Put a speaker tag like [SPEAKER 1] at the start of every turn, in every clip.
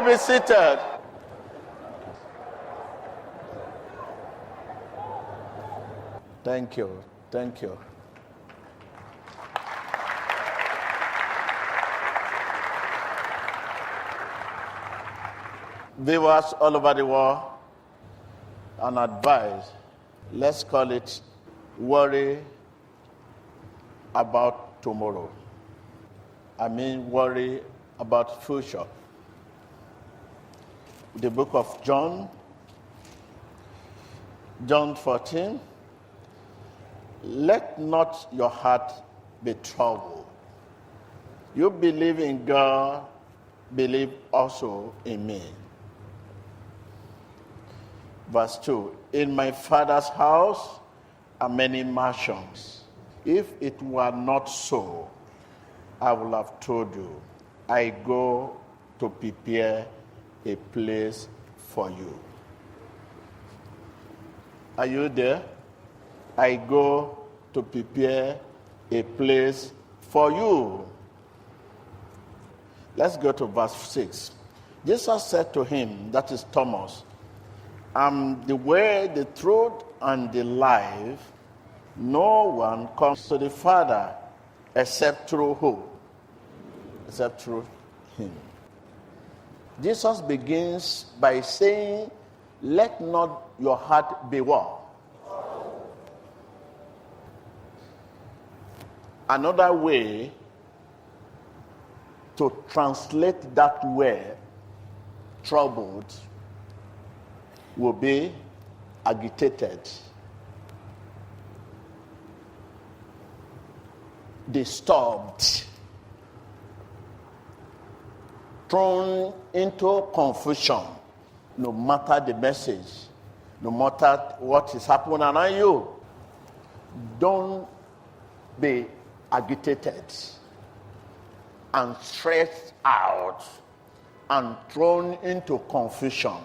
[SPEAKER 1] be seated. Thank you. Thank you. Viewers all over the world, and advice, let's call it worry about tomorrow. I mean worry about future. The book of John 14, let not your heart be troubled. You believe in God, believe also in me. Verse 2, in my Father's house are many mansions. If it were not so, I would have told you, I go to prepare a place for you. Are you there? I go to prepare a place for you. Let's go to verse 6. Jesus said to him, that is Thomas, I'm the way, the truth, and the life. No one comes to the Father except through who? Except through him. Jesus begins by saying, let not your heart be what? Another way to translate that word, troubled, will be agitated, disturbed, thrown into confusion, no matter the message, no matter what is happening around you. Don't be agitated and stressed out and thrown into confusion.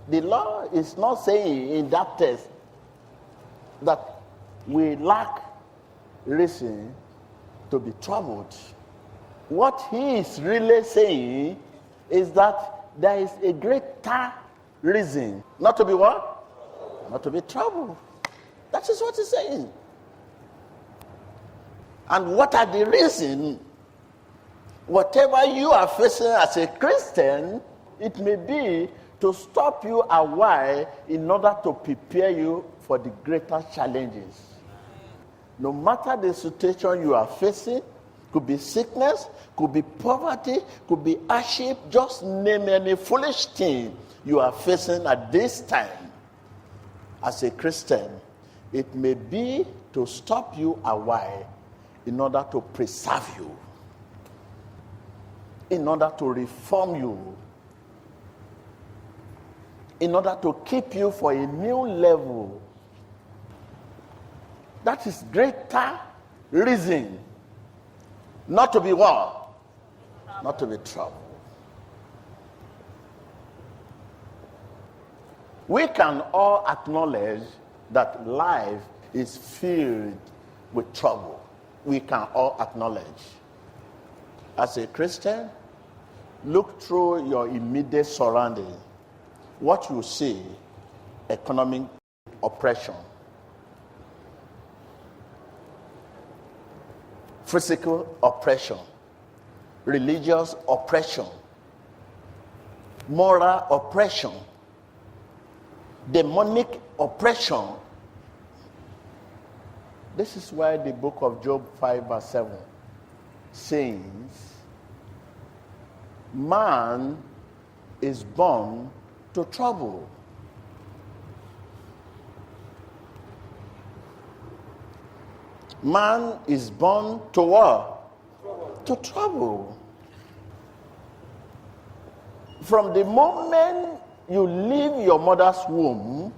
[SPEAKER 1] The law is not saying in that text that we lack reason to be troubled. What he is really saying is that there is a greater reason not to be what? Not to be troubled. That is what he's saying. And what are the reasons? Whatever you are facing as a Christian, it may be to stop you a while in order to prepare you for the greater challenges. No matter the situation you are facing, could be sickness, could be poverty, could be hardship, just name any foolish thing you are facing at this time. As a Christian, it may be to stop you a while in order to preserve you, in order to reform you, in order to keep you for a new level. That is greater reason not to be what? Not to be troubled. We can all acknowledge that life is filled with trouble. We can all acknowledge. As a Christian, look through your immediate surroundings. What you see, economic oppression, physical oppression, religious oppression, moral oppression, demonic oppression. This is why the book of Job 5 verse 7 says, man is born to trouble. Man is born to what? To trouble. From the moment you leave your mother's womb,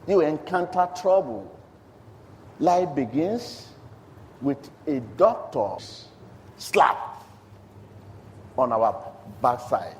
[SPEAKER 1] you encounter trouble. Life begins with a doctor's slap on our backside.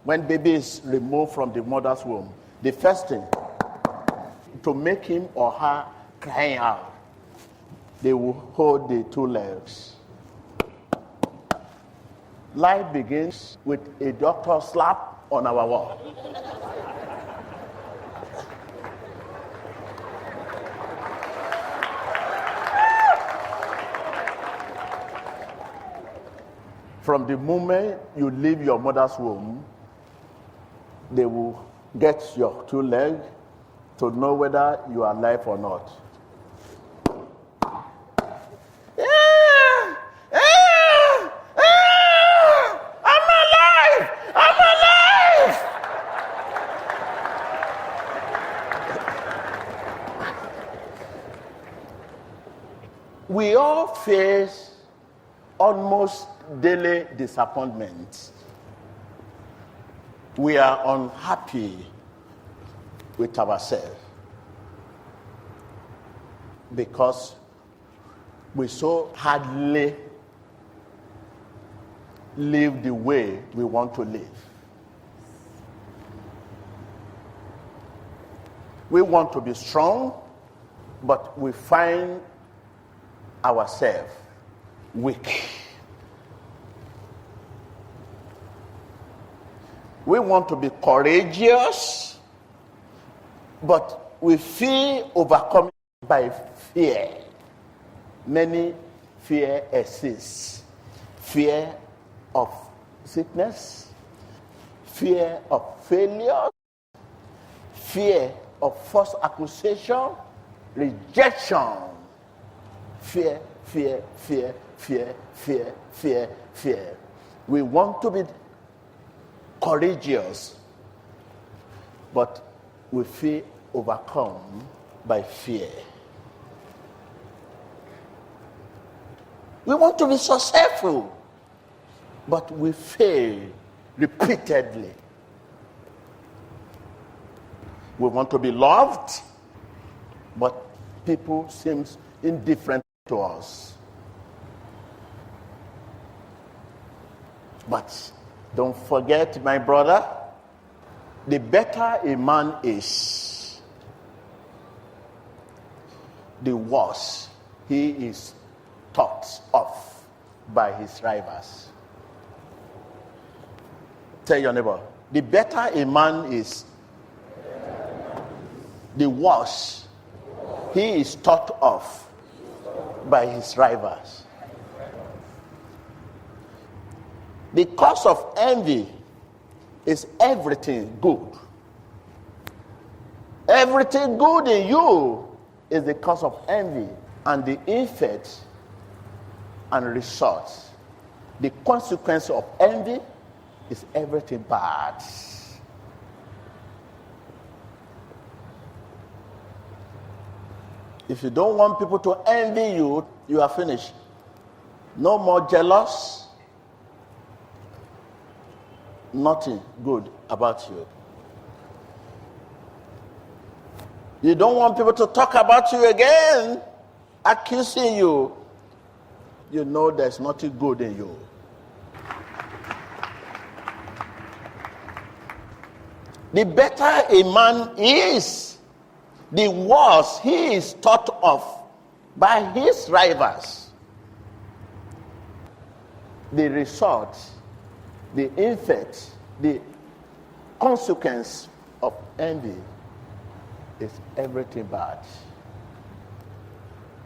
[SPEAKER 1] When baby is removed from the mother's womb, the first thing to make him or her crying out, they will hold the two legs. Life begins with a doctor slap on our wall. From the moment you leave your mother's womb, they will get your two legs to know whether you are alive or not. I'm alive! I'm alive! We all face almost daily disappointment. We are unhappy with ourselves because we so hardly live the way we want to live. We want to be strong, but we find ourselves weak. We want to be courageous, but we feel overcome by fear. Many fear exists. Fear of sickness, fear of failure, fear of false accusation, rejection. Fear, fear, fear, fear, fear, fear, fear. We want to be courageous, but we feel overcome by fear. We want to be successful, but we fail repeatedly. We want to be loved, but people seem indifferent to us. But don't forget, my brother, the better a man is, the worse he is thought of by his rivals. Tell your neighbor, the better a man is, the worse he is thought of by his rivals. The cause of envy is everything good. Everything good in you is the cause of envy, and the effect and results. The consequence of envy is everything bad. If you don't want people to envy you, you are finished. No more jealous. Nothing good about you. You don't want people to talk about you again, accusing you. You know there's nothing good in you. The better a man is, the worse he is thought of by his rivals. The result, the effect, the consequence of envy is everything bad.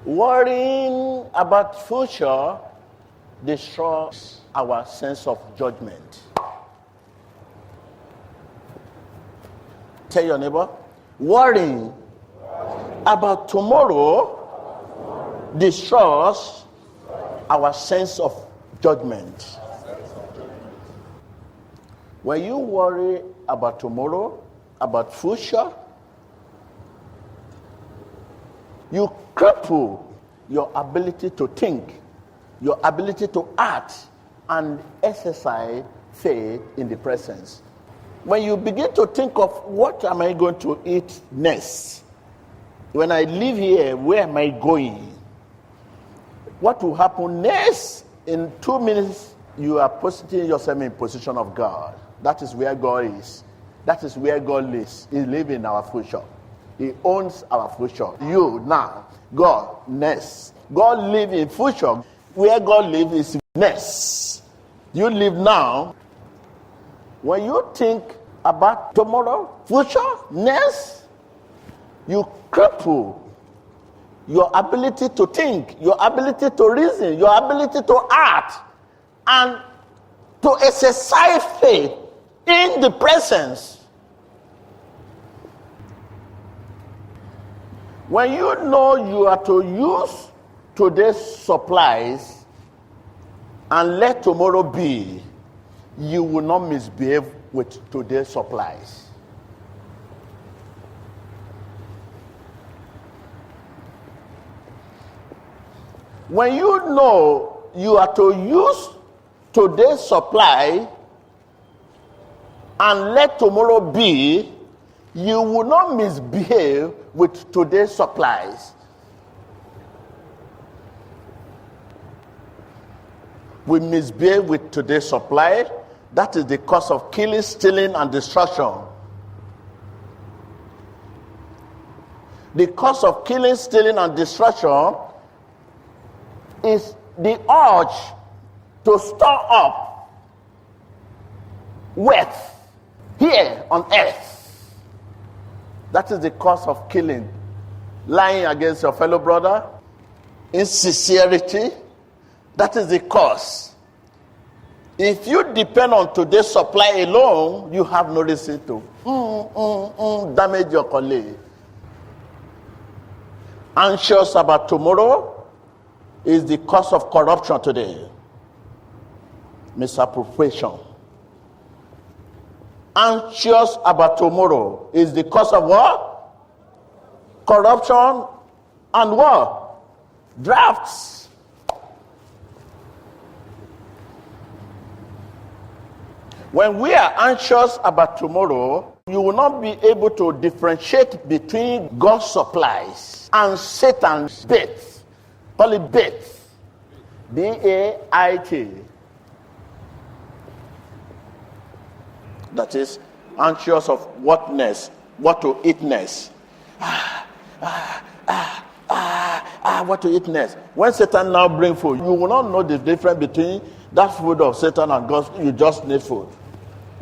[SPEAKER 1] Worrying about future destroys our sense of judgment. Tell your neighbor, worrying about tomorrow destroys our sense of judgment. When you worry about tomorrow, about future, you cripple your ability to think, your ability to act, and exercise faith in the present. When you begin to think of what am I going to eat next? When I leave here, where am I going? What will happen next? In 2 minutes, you are putting yourself in position of God. That is where God is. That is where God lives. He lives in our future. He owns our future. You now, God next. God live in future. Where God live is next. You live now. When you think about tomorrow, future, next, you cripple your ability to think, your ability to reason, your ability to act, and to exercise faith in the presence. When you know you are to use today's supplies and let tomorrow be, you will not misbehave with today's supplies. When you know you are to use today's supply and let tomorrow be, you will not misbehave with today's supplies. We misbehave with today's supply. That is the cause of killing, stealing, and destruction. The cause of killing, stealing, and destruction is the urge to store up wealth here on earth. That is the cause of killing. Lying against your fellow brother, insincerity, that is the cause. If you depend on today's supply alone, you have no reason to damage your colleague. Anxious about tomorrow is the cause of corruption today. Misappropriation. Anxious about tomorrow is the cause of what? Corruption and what? Drafts. When we are anxious about tomorrow, you will not be able to differentiate between God's supplies and Satan's bait. Call it bait. B-A-I-T. That is anxious of whatness, what to eatness. What to eatness. When Satan now bring food, you will not know the difference between that food of Satan and God's. You just need food.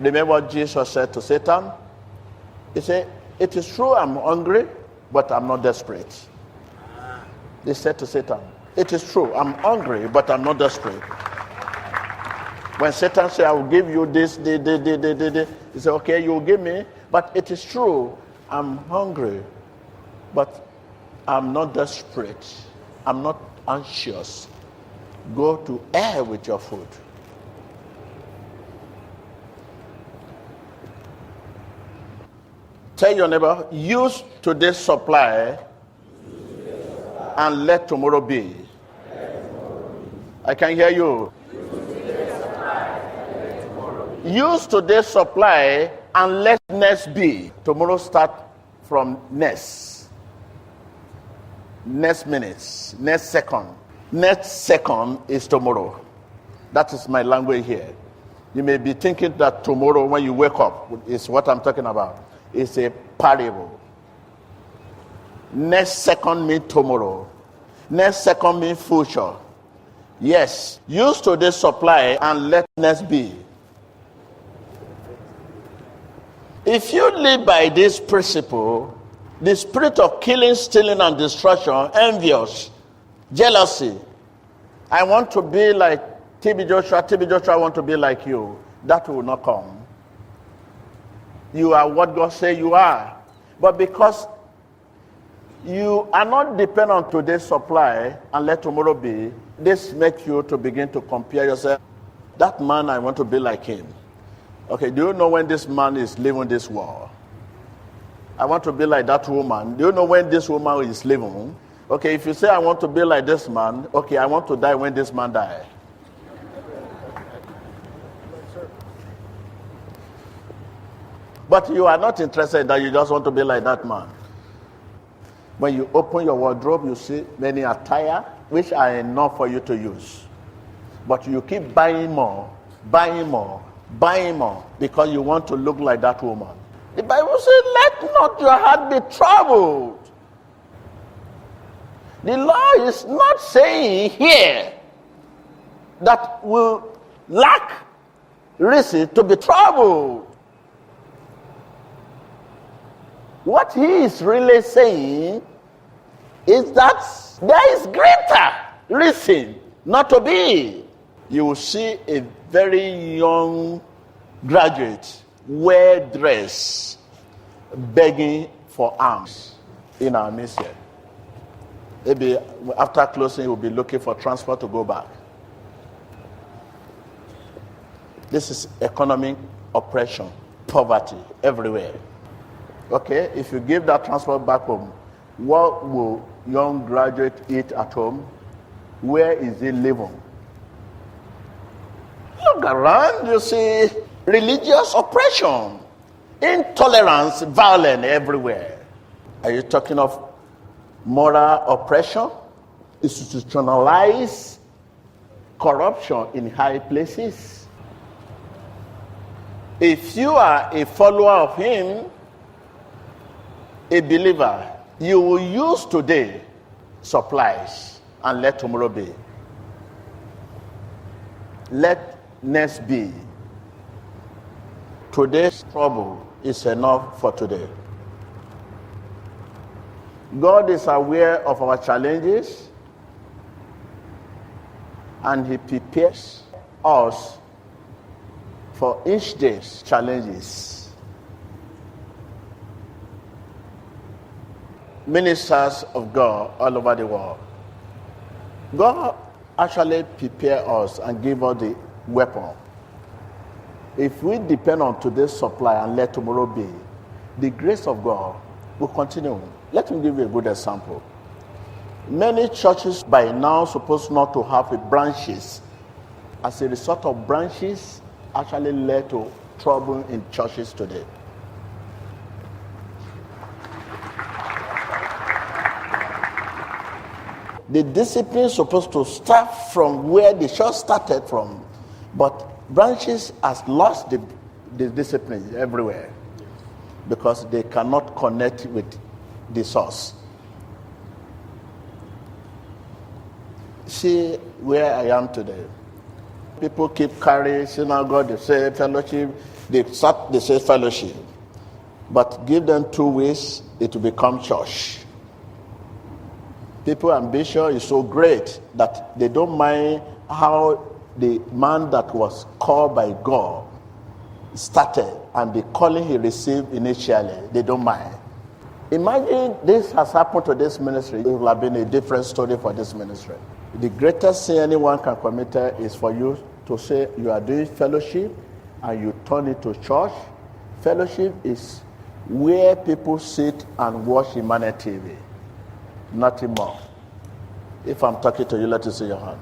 [SPEAKER 1] Remember what Jesus said to Satan? He said, "It is true I'm hungry, but I'm not desperate." They said to Satan, "It is true, I'm hungry, but I'm not desperate." When Satan said, "I will give you this, he said, "Okay, you will give me, but it is true, I'm hungry, but I'm not desperate. I'm not anxious. Go to hell with your food." Tell your neighbor, use today's supply and let tomorrow be. I can hear you. Use today's supply and let next be. Tomorrow start from next. Next minutes, next second. Next second is tomorrow. That is my language here. You may be thinking that tomorrow when you wake up is what I'm talking about. It's a parable. Next second means tomorrow. Next second means future. Yes, use today's supply and let next be. If you live by this principle, the spirit of killing, stealing, and destruction, envious, jealousy, I want to be like TB Joshua, I want to be like you, that will not come. You are what God says you are. But because you are not dependent on today's supply and let tomorrow be, this makes you to begin to compare yourself. That man, I want to be like him. Okay, do you know when this man is leaving this world? I want to be like that woman. Do you know when this woman is leaving? Okay, if you say I want to be like this man, okay, I want to die when this man dies. But you are not interested in that, you just want to be like that man. When you open your wardrobe, you see many attire which are enough for you to use. But you keep buying more, because you want to look like that woman. The Bible says, let not your heart be troubled. The Lord is not saying here that we lack reason to be troubled. What he is really saying is that there is greater reason not to be. You will see a very young graduate, well dressed, begging for alms in our midst here. Maybe after closing, we'll be looking for transport to go back. This is economic oppression, poverty everywhere. Okay, if you give that transport back home, what will young graduate eat at home? Where is he living? Look around, you see religious oppression, intolerance, violence everywhere. Are you talking of moral oppression, institutionalized corruption in high places? If you are a follower of him, a believer, you will use today supplies and let tomorrow be. Let next be. Today's trouble is enough for today. God is aware of our challenges and he prepares us for each day's challenges. Ministers of God all over the world, God actually prepares us and gives us the weapon. If we depend on today's supply and let tomorrow be, the grace of God will continue. Let me give you a good example. Many churches by now supposed not to have branches. As a result of branches, actually led to trouble in churches today. The discipline is supposed to start from where the church started from, but branches has lost the discipline everywhere because they cannot connect with the source. See where I am today. People keep carrying synagogue, they say fellowship, they say fellowship. But give them 2 weeks, it will become church. People's ambition is so great that they don't mind how the man that was called by God started and the calling he received initially. They don't mind. Imagine this has happened to this ministry. It will have been a different story for this ministry. The greatest sin anyone can commit is for you to say you are doing fellowship and you turn it to church. Fellowship is where people sit and watch humanity TV. Nothing more. If I'm talking to you, let me see your hand.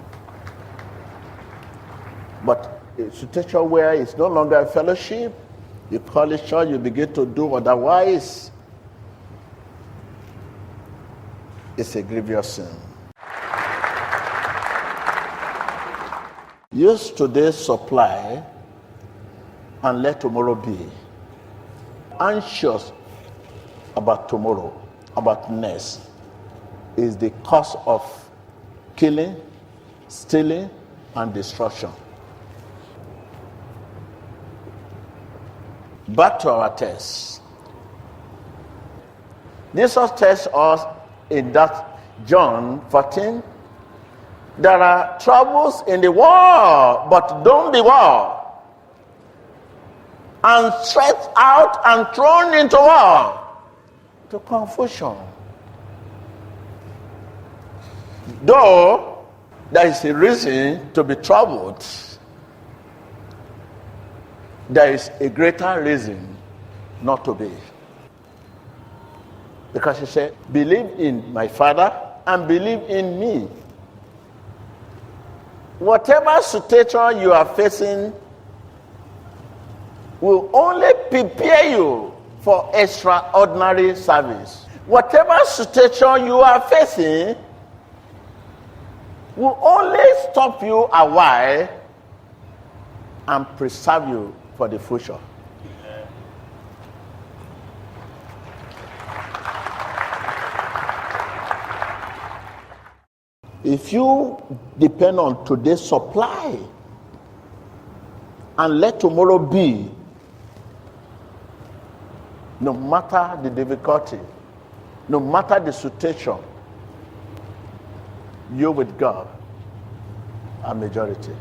[SPEAKER 1] But a situation where it's no longer a fellowship, you call it church, you begin to do otherwise, it's a grievous sin. Use today's supply and let tomorrow be. Anxious about tomorrow, about next, is the cause of killing, stealing, and destruction. Back to our text. Jesus tells us in that John 14, there are troubles in the world, but don't be worried. And stretched out and thrown into what? To confusion. Though there is a reason to be troubled, there is a greater reason not to be. Because he said, believe in my Father and believe in me. Whatever situation you are facing will only prepare you for extraordinary service. Whatever situation you are facing will only stop you a while and preserve you for the future. If you depend on today's supply and let tomorrow be, no matter the difficulty, no matter the situation, you with God are majority.